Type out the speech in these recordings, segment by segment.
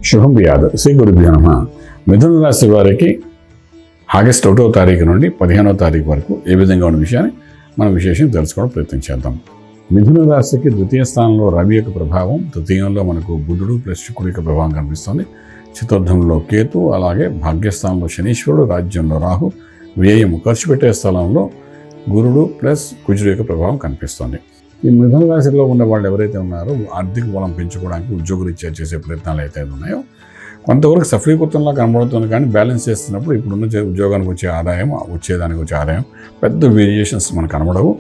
శుభం వ్యాధ శ్రీ గురుభ్యో నమః. మిథున రాశి వారికి ఆగస్టు 1వ తారీఖు నుండి 15వ తారీఖు వరకు ఏ విధంగా ఉన్న విషయాన్ని మనం విశేషం తెలుసుకోవడం ప్రయత్నం చేద్దాం. మిథున రాశికి ద్వితీయ స్థానంలో రవి యొక్క ప్రభావం, తృతీయంలో మనకు బుధుడు ప్లస్ శుక్రుడి యొక్క ప్రభావం కనిపిస్తుంది. చతుర్థంలో కేతు, అలాగే భాగ్యస్థానంలో శనీశ్వరుడు, రాజ్యంలో రాహు, వ్యయము ఖర్చు పెట్టే స్థలంలో గురుడు ప్లస్ కుజుడు యొక్క ప్రభావం కనిపిస్తుంది. ఈ మిథున రాశిలో ఉన్న వాళ్ళు ఎవరైతే ఉన్నారో ఆర్థిక బలం పెంచుకోవడానికి ఉద్యోగరీత్యా చేసే ప్రయత్నాలు అయితే ఉన్నాయో కొంతవరకు సఫలీకృతంలా కనబడుతుంది. కానీ బ్యాలెన్స్ చేస్తున్నప్పుడు ఇప్పుడున్న ఉద్యోగానికి వచ్చే ఆదాయం, వచ్చేదానికి వచ్చే ఆదాయం పెద్ద వేరియేషన్స్ మనకు కనబడవు.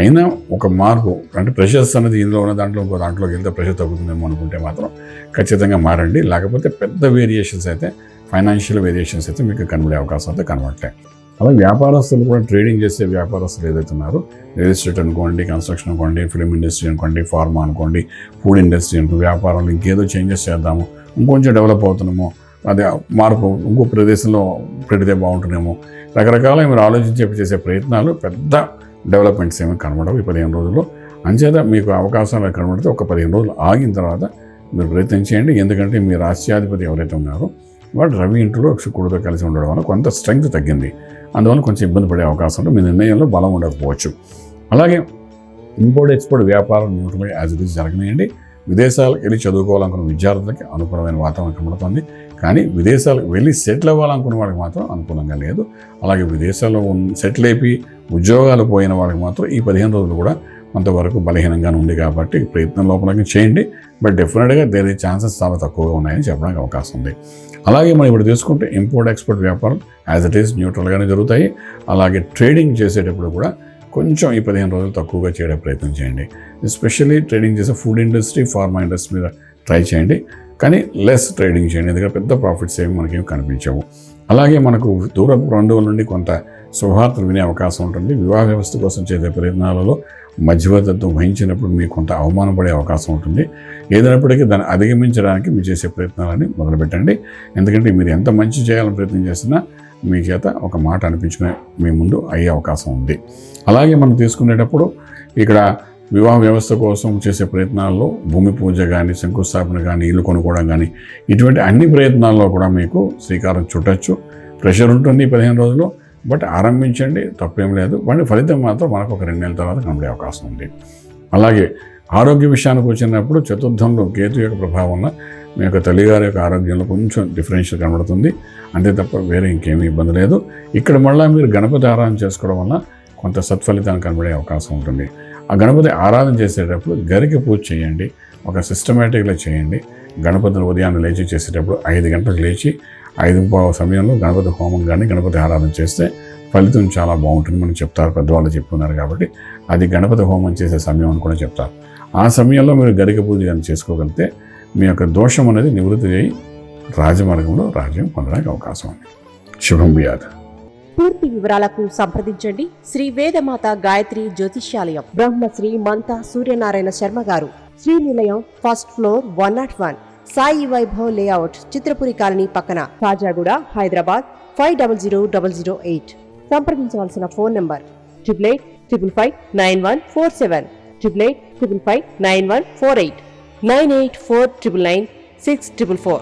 అయినా ఒక మార్పు అంటే ప్రెషర్స్ అనేది ఇందులో ఉన్న దాంట్లోకి వెళ్తే ప్రెషర్ తగ్గుతుందేమో అనుకుంటే మాత్రం ఖచ్చితంగా మారండి. లేకపోతే పెద్ద వేరియేషన్స్ అయితే, ఫైనాన్షియల్ వేరియేషన్స్ అయితే మీకు కనబడే అవకాశం అయితే కనబడతాయి. అలాగే వ్యాపారస్తులు కూడా, ట్రేడింగ్ చేసే వ్యాపారస్తులు ఏదైతే ఉన్నారో, రియల్ ఎస్టేట్ అనుకోండి, కన్స్ట్రక్షన్ అనుకోండి, ఫిల్మ్ ఇండస్ట్రీ అనుకోండి, ఫార్మా అనుకోండి, ఫుడ్ ఇండస్ట్రీ అనుకోండి, వ్యాపారంలో ఇంకేదో చేంజెస్ చేద్దాము, ఇంకొంచెం డెవలప్ అవుతున్నామో, అదే మార్పు ఇంకో ప్రదేశంలో పెడితే బాగుంటుందేమో, రకరకాల మీరు ఆలోచించి చేసే ప్రయత్నాలు పెద్ద డెవలప్మెంట్స్ ఏమీ కనబడవు ఈ 15 రోజుల్లో. అంచేత మీకు అవకాశాలు కనబడితే ఒక 15 రోజులు ఆగిన తర్వాత మీరు ప్రయత్నం చేయండి. ఎందుకంటే మీ రాష్ట్రాధిపతి ఎవరైతే ఉన్నారో వాడు రవి ఇంట్లో శుక్రుడితో కలిసి ఉండడం వల్ల కొంత స్ట్రెంగ్త్ తగ్గింది. అందువల్ల కొంచెం ఇబ్బంది పడే అవకాశం ఉంటుంది. మీ నిర్ణయంలో బలం ఉండకపోవచ్చు. అలాగే ఇంపోర్ట్ ఎక్స్పోర్ట్ వ్యాపారం న్యూట్రల్ యాజ్ ఇట్ ఈస్ జరగనియండి. విదేశాలకు వెళ్ళి చదువుకోవాలనుకున్న విద్యార్థులకి అనుకూలమైన వాతావరణం కనబడుతుంది. కానీ విదేశాలకు వెళ్ళి సెటిల్ అవ్వాలనుకున్న వాళ్ళకి మాత్రం అనుకూలంగా లేదు. అలాగే విదేశాల్లో సెటిల్ అయిపోయి ఉద్యోగాలు పోయిన వాళ్ళకి మాత్రం ఈ 15 రోజులు కూడా కొంతవరకు బలహీనంగానే ఉంది. కాబట్టి ప్రయత్నం లోపలికి చేయండి. బట్ డెఫినెట్గా దేని ఛాన్సెస్ చాలా తక్కువగా ఉన్నాయని చెప్పడానికి అవకాశం ఉంది. అలాగే మనం ఇప్పుడు తీసుకుంటే ఇంపోర్ట్ ఎక్స్పోర్ట్ వ్యాపారం యాజ్ ఇట్ ఈస్ న్యూట్రల్గానే జరుగుతాయి. అలాగే ట్రేడింగ్ చేసేటప్పుడు కూడా కొంచెం ఈ 15 రోజులు తక్కువగా చేయడం ప్రయత్నం చేయండి. ఎస్పెషల్లీ ట్రేడింగ్ చేసే ఫుడ్ ఇండస్ట్రీ, ఫార్మా ఇండస్ట్రీ మీద ట్రై చేయండి. కానీ లెస్ ట్రేడింగ్ చేయండి, ఎందుకంటే పెద్ద ప్రాఫిట్స్ ఏమి మనకేమి కనిపించవు. అలాగే మనకు దూర బంధువుల నుండి కొంత శుభవార్తలు వినే అవకాశం ఉంటుంది. వివాహ వ్యవస్థ కోసం చేసే ప్రయత్నాలలో మధ్యవర్తిత్వం వహించినప్పుడు మీకు కొంత అవమానం పడే అవకాశం ఉంటుంది. ఏదైనప్పటికీ దాన్ని అధిగమించడానికి మీరు చేసే ప్రయత్నాలని మొదలుపెట్టండి. ఎందుకంటే మీరు ఎంత మంచి చేయాలని ప్రయత్నం చేసినా మీ చేత ఒక మాట అనిపించుకునే మీ ముందు అయ్యే అవకాశం ఉంది. అలాగే మనం తీసుకునేటప్పుడు ఇక్కడ వివాహ వ్యవస్థ కోసం చేసే ప్రయత్నాల్లో భూమి పూజ కానీ, శంకుస్థాపన కానీ, ఇల్లు కొనుక్కోవడం కానీ, ఇటువంటి అన్ని ప్రయత్నాల్లో కూడా మీకు శ్రీకారం చుట్టచ్చు. ప్రెషర్ ఉంటుంది 15 రోజులు, బట్ ఆరంభించండి, తప్పేం లేదు. వాటి ఫలితం మాత్రం మనకు ఒక 2 నెలల తర్వాత కనబడే అవకాశం ఉంది. అలాగే ఆరోగ్య విషయానికి వచ్చినప్పుడు చతుర్థంలో కేతు యొక్క ప్రభావం వల్ల మీ యొక్క తల్లిగారి యొక్క ఆరోగ్యంలో కొంచెం డిఫరెన్షియల్ కనబడుతుంది. అంతే తప్ప వేరే ఇంకేమీ ఇబ్బంది లేదు. ఇక్కడ మళ్ళీ మీరు గణపతి ఆరాధన చేసుకోవడం వల్ల కొంత సత్ఫలితాన్ని కనబడే అవకాశం ఉంటుంది. ఆ గణపతి ఆరాధన చేసేటప్పుడు గరిక పూజ చేయండి, ఒక సిస్టమేటిక్గా చేయండి. గణపతిని ఉదయాన్నే లేచి చేసేటప్పుడు 5 గంటలకు లేచి 5:15 సమయంలో గణపతి హోమం కానీ, గణపతి ఆరాధన చేస్తే ఫలితం చాలా బాగుంటుంది మనం చెప్తారు, పెద్దవాళ్ళు చెప్తున్నారు. కాబట్టి అది గణపతి హోమం చేసే సమయం అని కూడా చెప్తారు. ఆ సమయంలో మీరు గరిక పూజ కానీ చేసుకోగలిగితే మీ యొక్క దోషం అనేది నివృత్తి చేయి రాజమార్గంలో రాజ్యం పొందడానికి అవకాశం ఉంది. శుభం వ్యాధ. పూర్తి వివరాలకు సంప్రదించండి శ్రీ వేదమాత గాయత్రి జ్యోతిష్యాలయం, Brahmasri మంతా Suryanarayana Sharma garu, Srinilayam, first floor, 101, Sai Vaibhav layout, Chitrapuri colony పక్కన, కాజాగూడ, హైదరాబాద్ 500008. సంప్రదించవలసిన ఫోన్ నంబర్ 8855559147, 8855559148, 9849996644.